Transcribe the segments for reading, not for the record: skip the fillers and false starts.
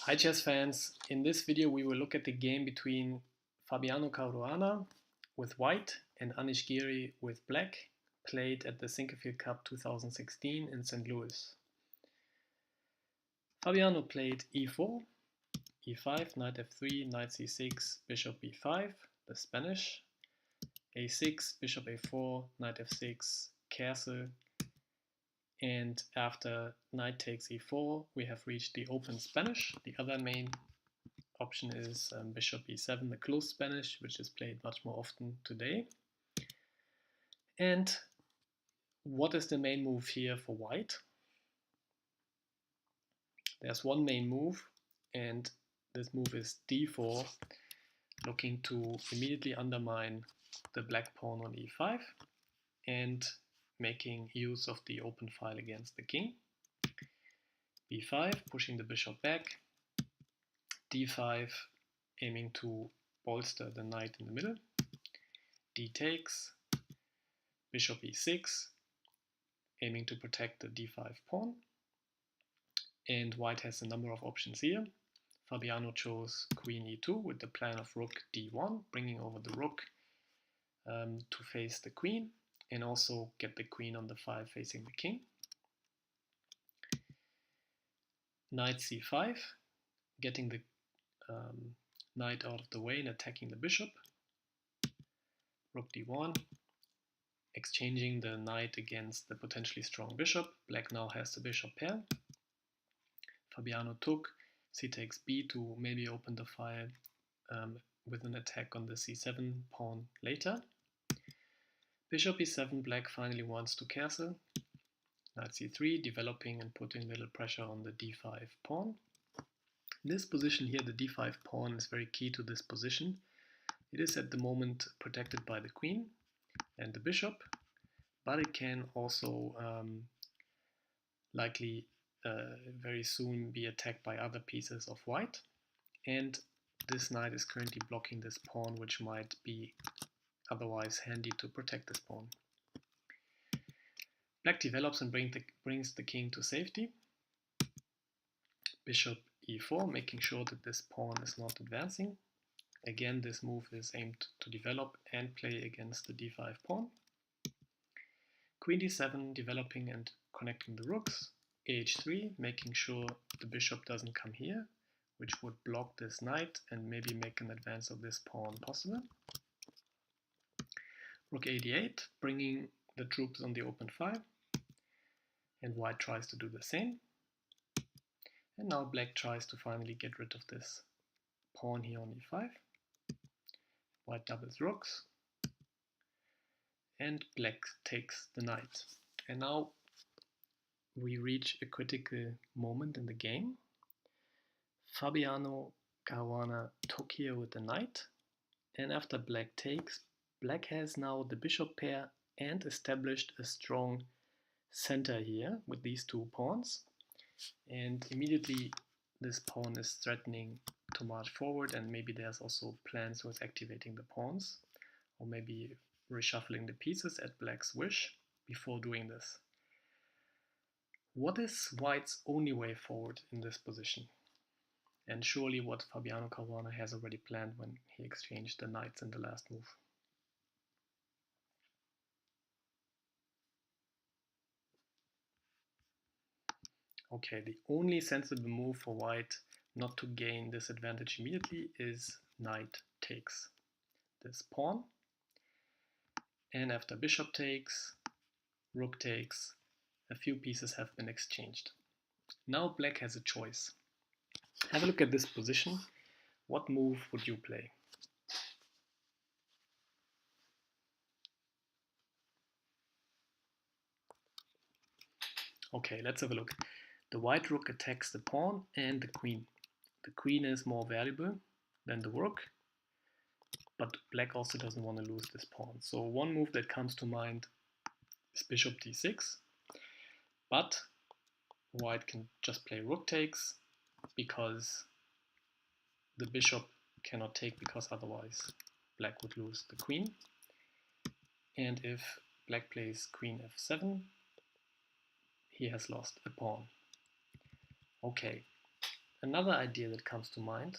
Hi chess fans, in this video we will look at the game between Fabiano Caruana with white and Anish Giri with black, played at the Sinquefield Cup 2016 in St. Louis. Fabiano played e4, e5, knight f3, knight c6, bishop b5, the Spanish, a6, bishop a4, knight f6, castle, and after knight takes e4 we have reached the open Spanish. The other main option is bishop e7, the closed Spanish, which is played much more often today. And what is the main move here for white? There's one main move, and this move is d4, looking to immediately undermine the black pawn on e5 and making use of the open file against the king. b5, pushing the bishop back, d5, aiming to bolster the knight in the middle, d takes, bishop e6, aiming to protect the d5 pawn, and white has a number of options here. Fabiano chose queen e2 with the plan of rook d1, bringing over the rook to face the queen and also get the queen on the file facing the king. Knight c5, getting the knight out of the way and attacking the bishop. Rook d1, exchanging the knight against the potentially strong bishop. Black now has the bishop pair. Fabiano took, c takes b to maybe open the file with an attack on the c7 pawn later. Bishop e7, black finally wants to castle. Knight c3, developing and putting a little pressure on the d5 pawn. In this position here, the d5 pawn is very key to this position. It is at the moment protected by the queen and the bishop, but it can also likely very soon be attacked by other pieces of white. And this knight is currently blocking this pawn, which might be otherwise handy to protect this pawn. Black develops and brings the king to safety. Bishop e4, making sure that this pawn is not advancing. Again, this move is aimed to develop and play against the d5 pawn. Queen d7, developing and connecting the rooks. ah3, making sure the bishop doesn't come here, which would block this knight and maybe make an advance of this pawn possible. Rook a8, bringing the troops on the open file, and white tries to do the same. And now black tries to finally get rid of this pawn here on e5. White doubles rooks, and black takes the knight. And now we reach a critical moment in the game. Fabiano Caruana took here with the knight, and after black takes, black has now the bishop pair and established a strong center here with these two pawns, and immediately this pawn is threatening to march forward, and maybe there's also plans with activating the pawns or maybe reshuffling the pieces at black's wish before doing this. What is white's only way forward in this position? And surely what Fabiano Caruana has already planned when he exchanged the knights in the last move. Okay, the only sensible move for white not to gain this advantage immediately is knight takes this pawn. And after bishop takes, rook takes, a few pieces have been exchanged. Now black has a choice. Have a look at this position. What move would you play? Okay, let's have a look. The white rook attacks the pawn and the queen. The queen is more valuable than the rook, but black also doesn't want to lose this pawn. So one move that comes to mind is bishop d6, but white can just play rook takes because the bishop cannot take, because otherwise black would lose the queen. And if black plays queen f7, he has lost a pawn. Okay, another idea that comes to mind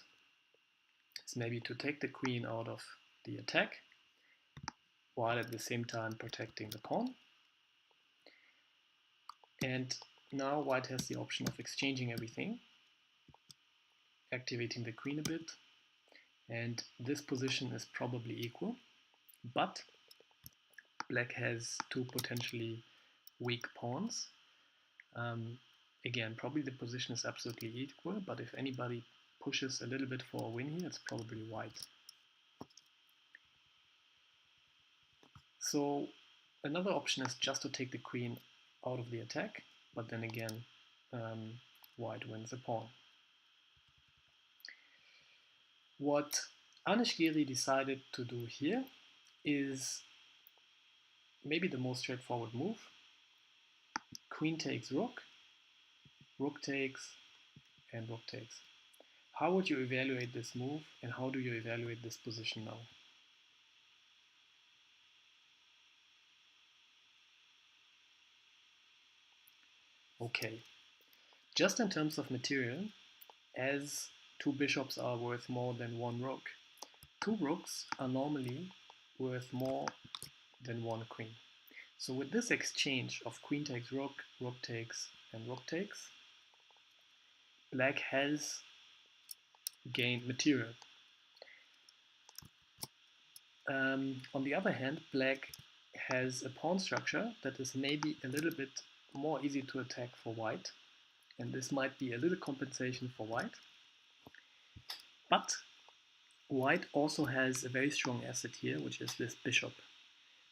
is maybe to take the queen out of the attack while at the same time protecting the pawn. And now white has the option of exchanging everything, activating the queen a bit, and this position is probably equal, but black has two potentially weak pawns. Again, probably the position is absolutely equal, but if anybody pushes a little bit for a win here, it's probably white. So another option is just to take the queen out of the attack, but then again, white wins a pawn. What Anish Giri decided to do here is maybe the most straightforward move. Queen takes rook, rook takes, and rook takes. How would you evaluate this move, and how do you evaluate this position now? Okay, just in terms of material, as two bishops are worth more than one rook, two rooks are normally worth more than one queen. So with this exchange of queen takes rook, rook takes, and rook takes, black has gained material. On the other hand, black has a pawn structure that is maybe a little bit more easy to attack for white, and this might be a little compensation for white. But white also has a very strong asset here, which is this bishop.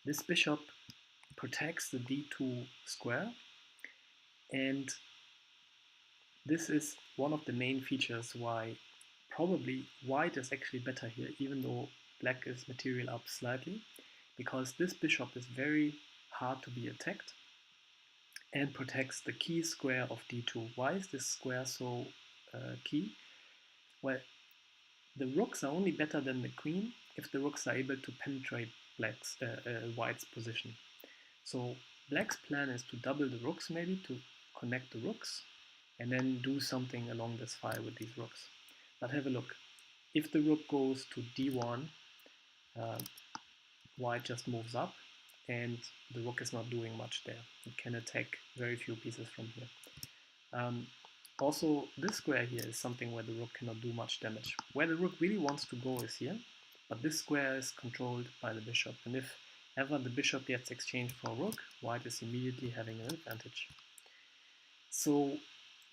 This bishop protects the d2 square, and this is one of the main features why probably white is actually better here, even though black is material up slightly, because this bishop is very hard to be attacked and protects the key square of d2. Why is this square so key? Well, the rooks are only better than the queen if the rooks are able to penetrate white's position. So black's plan is to double the rooks, maybe to connect the rooks, and then do something along this file with these rooks. But have a look. If the rook goes to d1, white just moves up, and the rook is not doing much there. It can attack very few pieces from here. Also, this square here is something where the rook cannot do much damage. Where the rook really wants to go is here, but this square is controlled by the bishop, and if ever the bishop gets exchanged for a rook, white is immediately having an advantage. So,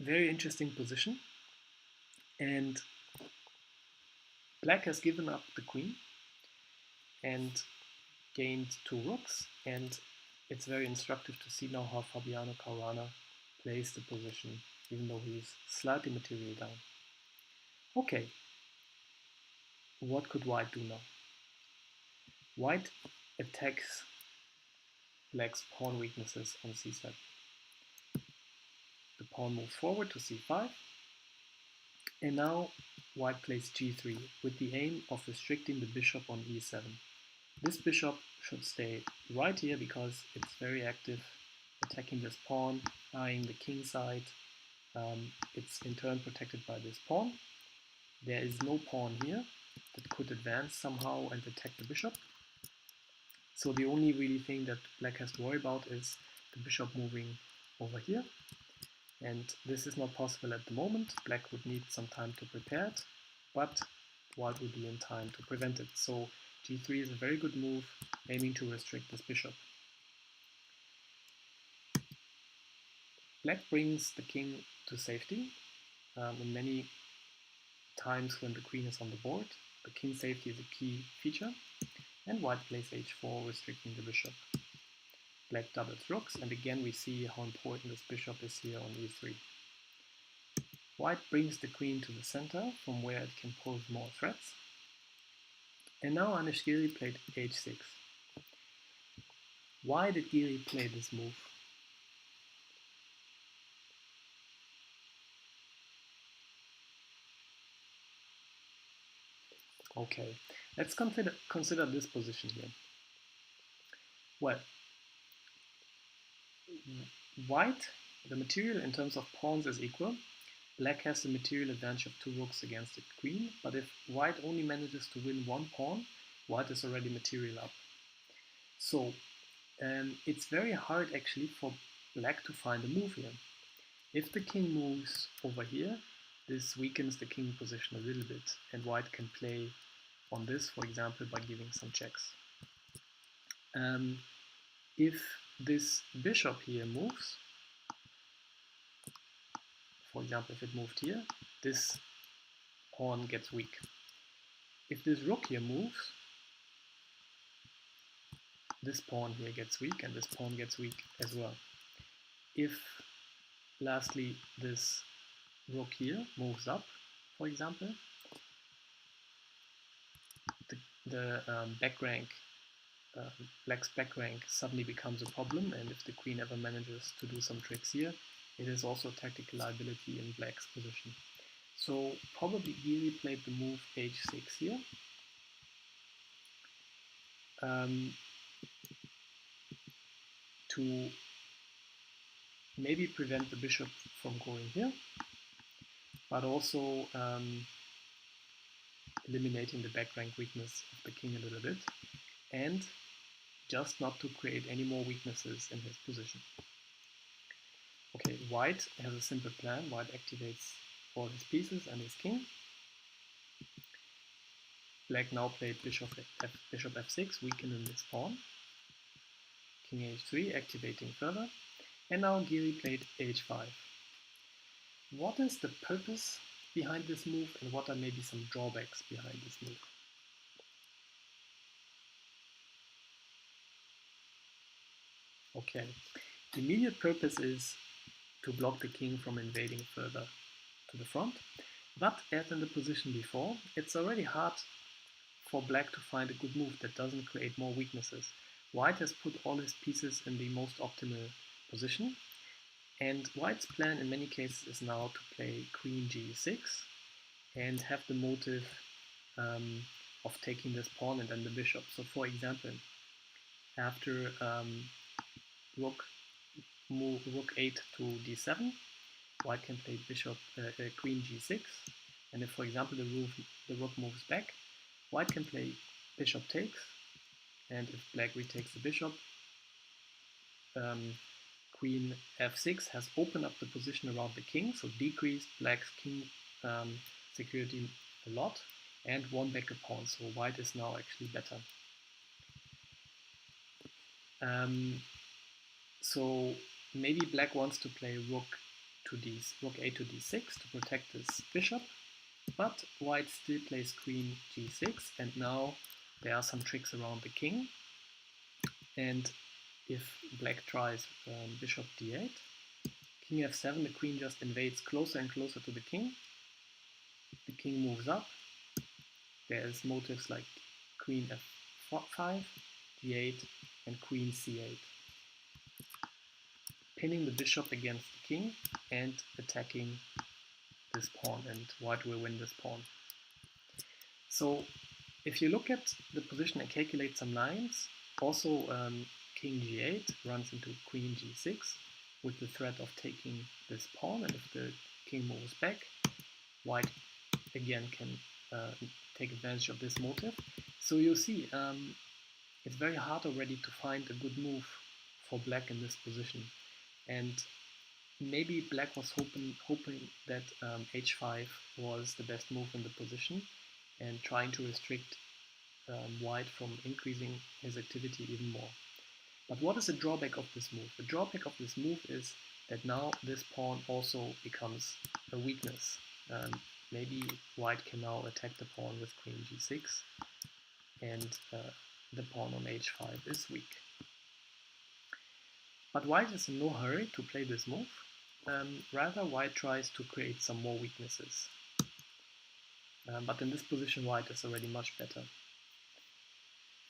very interesting position, and black has given up the queen and gained two rooks, and it's very instructive to see now how Fabiano Caruana plays the position, even though he's slightly material down. Okay, what could white do now? White attacks black's pawn weaknesses on c7. The pawn moves forward to c5, and now white plays g3 with the aim of restricting the bishop on e7. This bishop should stay right here because it's very active, attacking this pawn, eyeing the king side. It's in turn protected by this pawn. There is no pawn here that could advance somehow and attack the bishop. So the only really thing that black has to worry about is the bishop moving over here. And this is not possible at the moment. Black would need some time to prepare it, but white would be in time to prevent it. So g3 is a very good move, aiming to restrict this bishop. Black brings the king to safety. In many times when the queen is on the board, the king safety is a key feature, and white plays h4, restricting the bishop. Black doubles rooks, and again we see how important this bishop is here on e3. White brings the queen to the center, from where it can pose more threats. And now Anish Giri played h6. Why did Giri play this move? Okay, let's consider this position here. Well, white, the material in terms of pawns is equal. black has the material advantage of 2 rooks against the queen, but if white only manages to win 1 pawn, white is already material up. So it's very hard actually for black to find a move here. If the king moves over here, this weakens the king position a little bit, and white can play on this, for example, by giving some checks. If this bishop here moves, for example, if it moved here, this pawn gets weak. If this rook here moves, this pawn here gets weak, and this pawn gets weak as well. If, lastly, this rook here moves up, for example, the back rank, black's back rank suddenly becomes a problem, and if the queen ever manages to do some tricks here, it is also a tactical liability in black's position. So probably Giri played the move h6 here. To maybe prevent the bishop from going here, but also eliminating the back rank weakness of the king a little bit, and just not to create any more weaknesses in his position. Okay, white has a simple plan. White activates all his pieces and his king. Black now played bishop f6, weakening this pawn. King h3, activating further. And now Giri played h5. What is the purpose behind this move, and what are maybe some drawbacks behind this move? Okay, the immediate purpose is to block the king from invading further to the front, but as in the position before, it's already hard for black to find a good move that doesn't create more weaknesses. White has put all his pieces in the most optimal position, and white's plan in many cases is now to play queen g6 and have the motive of taking this pawn and then the bishop. So for example, after rook 8 to d7, white can play queen g6, and if, for example, the rook moves back, white can play bishop takes, and if black retakes the bishop, queen f6 has opened up the position around the king, so decreased black's king security a lot, and won back a pawn, so white is now actually better. So maybe black wants to play rook 8 to d6 to protect this bishop, but white still plays queen g6, and now there are some tricks around the king. And if black tries bishop d8, king f7, the queen just invades closer and closer to the king. The king moves up. There's motives like queen f5, d8, and queen c8. Pinning the bishop against the king and attacking this pawn, and white will win this pawn. So if you look at the position and calculate some lines, also king g8 runs into queen g6 with the threat of taking this pawn, and if the king moves back, white again can take advantage of this motive. So you see, it's very hard already to find a good move for black in this position, and maybe black was hoping that h5 was the best move in the position and trying to restrict white from increasing his activity even more. But what is the drawback of this move? The drawback of this move is that now this pawn also becomes a weakness. Maybe white can now attack the pawn with queen g6, and the pawn on h5 is weak. But white is in no hurry to play this move. Rather, white tries to create some more weaknesses. But in this position, white is already much better.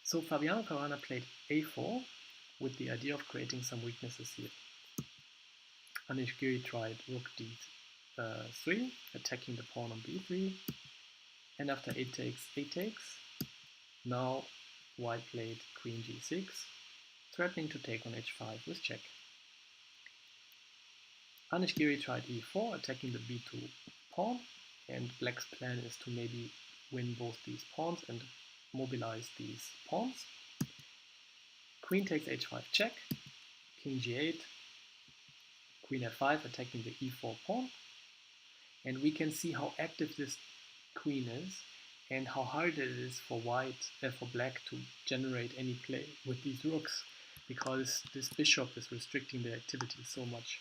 So Fabiano Caruana played a4 with the idea of creating some weaknesses here. Anish Giri tried rook d3, attacking the pawn on b3, and after a takes. Now white played queen g6, threatening to take on h5 with check. Anish Giri tried e4, attacking the b2 pawn, and black's plan is to maybe win both these pawns and mobilize these pawns. Queen takes h5 check, king g8, queen f5 attacking the e4 pawn, and we can see how active this queen is and how hard it is for black to generate any play with these rooks, because this bishop is restricting their activity so much.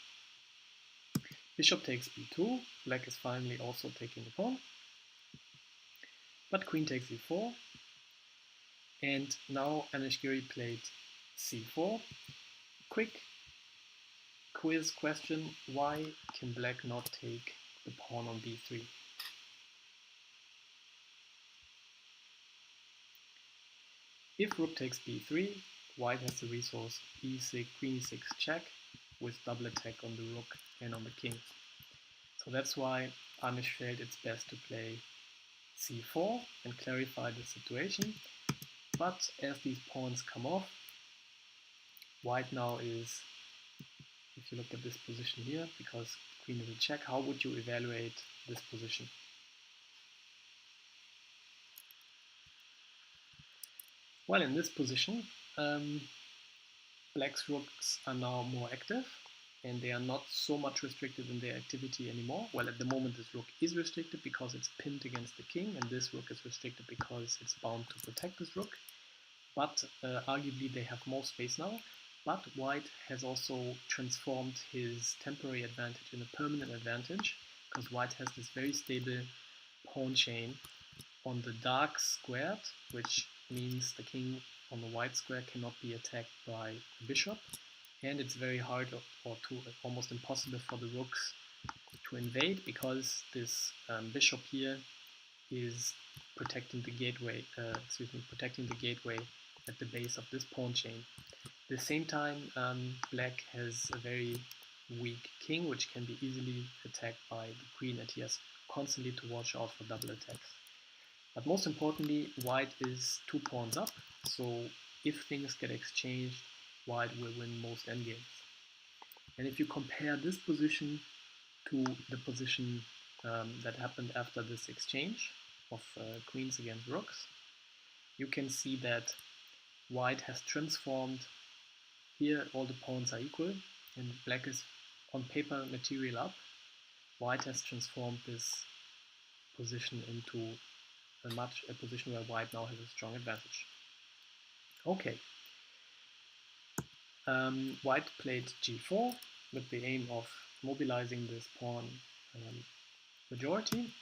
Bishop takes b2, black is finally also taking the pawn, but queen takes e4, and now Anish Giri played c4. Quick quiz question: why can black not take the pawn on b3? If rook takes b3, white has the resource e6, queen e6 check with double attack on the rook and on the king. So that's why Anish felt it's best to play c4 and clarify the situation. But as these pawns come off, white now is, if you look at this position here, because queen is a check, how would you evaluate this position? Well, in this position, black's rooks are now more active and they are not so much restricted in their activity anymore. Well, at the moment this rook is restricted because it's pinned against the king, and this rook is restricted because it's bound to protect this rook. But arguably they have more space now. But white has also transformed his temporary advantage in a permanent advantage, because white has this very stable pawn chain on the dark squared, which means the king on the white square cannot be attacked by the bishop, and it's very hard or almost impossible for the rooks to invade, because this bishop here is protecting the gateway. Protecting the gateway at the base of this pawn chain. At the same time, black has a very weak king, which can be easily attacked by the queen, and he has constantly to watch out for double attacks. But most importantly, white is 2 pawns up, so if things get exchanged, white will win most endgames. And if you compare this position to the position that happened after this exchange of queens against rooks, you can see that white has transformed. Here all the pawns are equal and black is on paper material up. White has transformed this position into a position where white now has a strong advantage. Okay, white played g4 with the aim of mobilizing this pawn majority.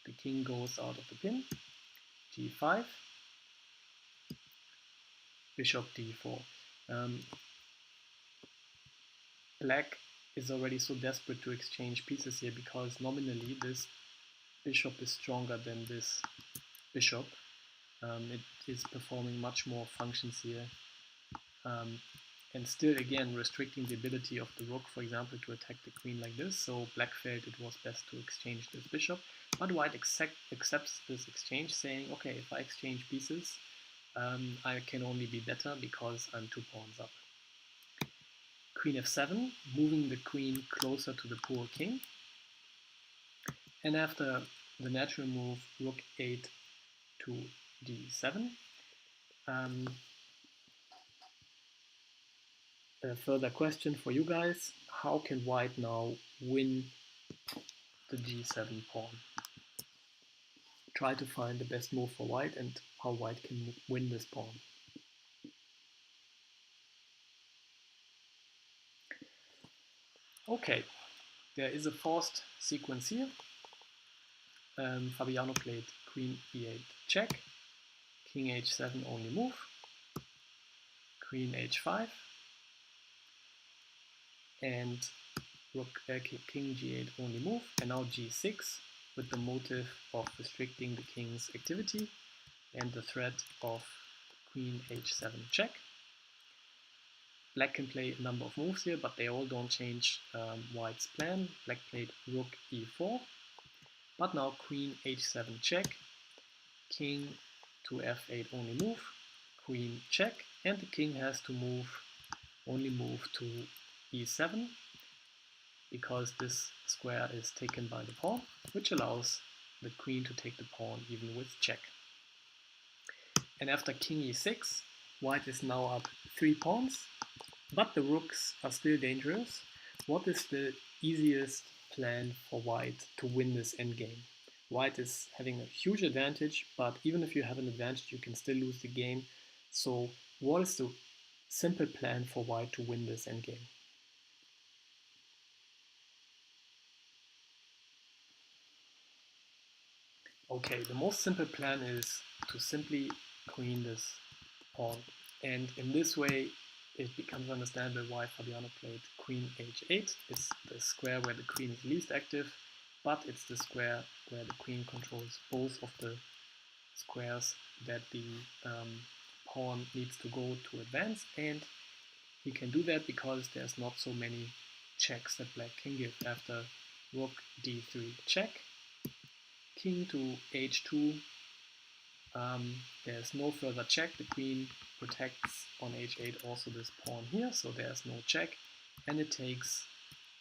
The king goes out of the pin. g5, bishop d4. Black is already so desperate to exchange pieces here because nominally this bishop is stronger than this bishop. It is performing much more functions here, and still again restricting the ability of the rook, for example, to attack the queen like this. So black felt it was best to exchange this bishop, but white accepts this exchange, saying, okay, if I exchange pieces, I can only be better because I'm 2 pawns up. Queen f7, moving the queen closer to the poor king. And after the natural move, rook 8 to d7. A further question for you guys: how can white now win the g7 pawn? Try to find the best move for white and how white can win this pawn. Okay, there is a forced sequence here. Fabiano played queen e8 check, king h7 only move, queen h5, and king g8 only move, and now g6 with the motive of restricting the king's activity and the threat of queen h7 check. Black can play a number of moves here, but they all don't change white's plan. Black played rook e4, but now queen h7 check, king to f8 only move, queen check, and the king has to only move to e7. because this square is taken by the pawn, which allows the queen to take the pawn even with check. And after king e6, white is now up 3 pawns, but the rooks are still dangerous. What is the easiest plan for white to win this endgame? White is having a huge advantage, but even if you have an advantage, you can still lose the game. So what is the simple plan for white to win this endgame? Okay, the most simple plan is to simply queen this pawn. And in this way, it becomes understandable why Fabiano played queen h8. It's the square where the queen is least active, but it's the square where the queen controls both of the squares that the pawn needs to go to advance, and he can do that because there's not so many checks that black can give. After rook d3 check, king to h2, there's no further check. The queen protects on h8 also this pawn here, so there's no check, and it takes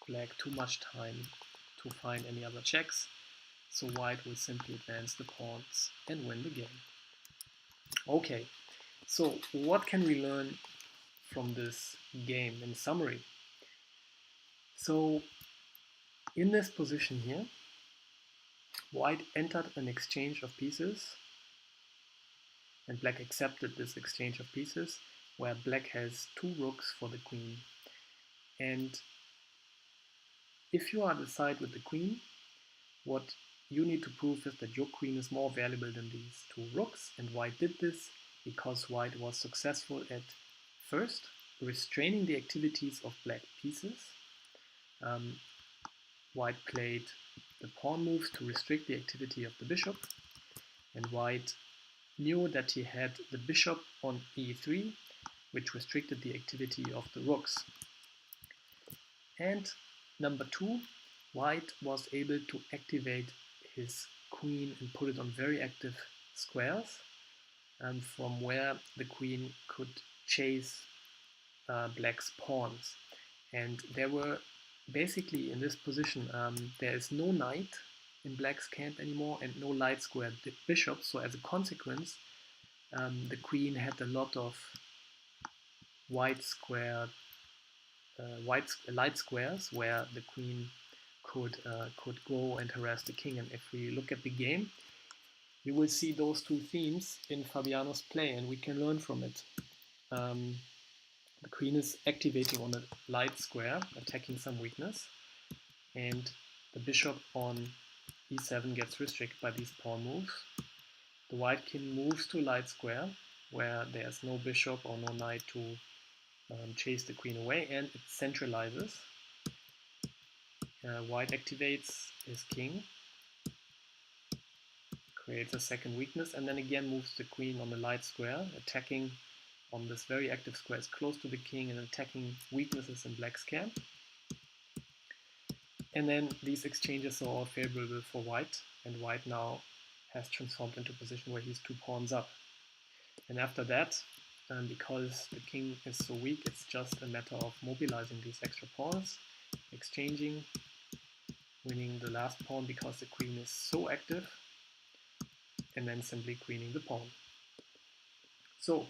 black too much time to find any other checks, so white will simply advance the pawns and win the game. Okay, so what can we learn from this game in summary? So in this position here, white entered an exchange of pieces, and black accepted this exchange of pieces, where black has 2 rooks for the queen. And if you are on the side with the queen, what you need to prove is that your queen is more valuable than these 2 rooks, and white did this because white was successful at first restraining the activities of black pieces. White played the pawn moves to restrict the activity of the bishop, and white knew that he had the bishop on e3, which restricted the activity of the rooks. And number 2, white was able to activate his queen and put it on very active squares, from where the queen could chase black's pawns. And there were basically in this position, there is no knight in black's camp anymore and no light square bishop, so as a consequence, the queen had a lot of white square, light squares where the queen could go and harass the king. And if we look at the game, you will see those 2 themes in Fabiano's play, and we can learn from it. The queen is activating on a light square, attacking some weakness, and the bishop on e7 gets restricted by these pawn moves. The white king moves to a light square, where there's no bishop or no knight to chase the queen away, and it centralizes. White activates his king, creates a second weakness, and then again moves the queen on the light square, attacking on this very active square is close to the king and attacking weaknesses in black's camp. And then these exchanges are all favorable for white, and white now has transformed into a position where he's 2 pawns up. And after that, because the king is so weak, it's just a matter of mobilizing these extra pawns, exchanging, winning the last pawn because the queen is so active, and then simply queening the pawn. So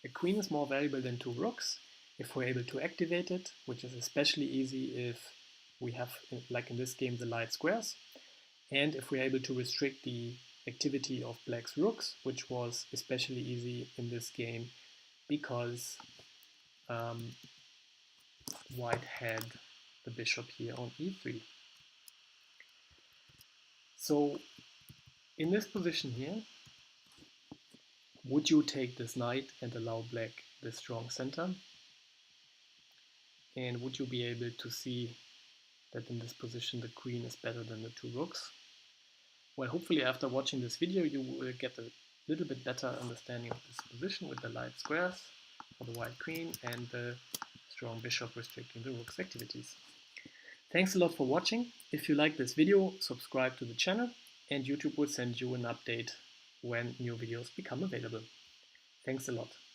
a queen is more valuable than 2 rooks if we're able to activate it, which is especially easy if we have, like in this game, the light squares, and if we're able to restrict the activity of black's rooks, which was especially easy in this game because white had the bishop here on e3. So in this position here, would you take this knight and allow black the strong center? And would you be able to see that in this position the queen is better than the 2 rooks? Well, hopefully after watching this video you will get a little bit better understanding of this position with the light squares for the white queen and the strong bishop restricting the rook's activities. Thanks a lot for watching. If you like this video, subscribe to the channel, and YouTube will send you an update when new videos become available. Thanks a lot.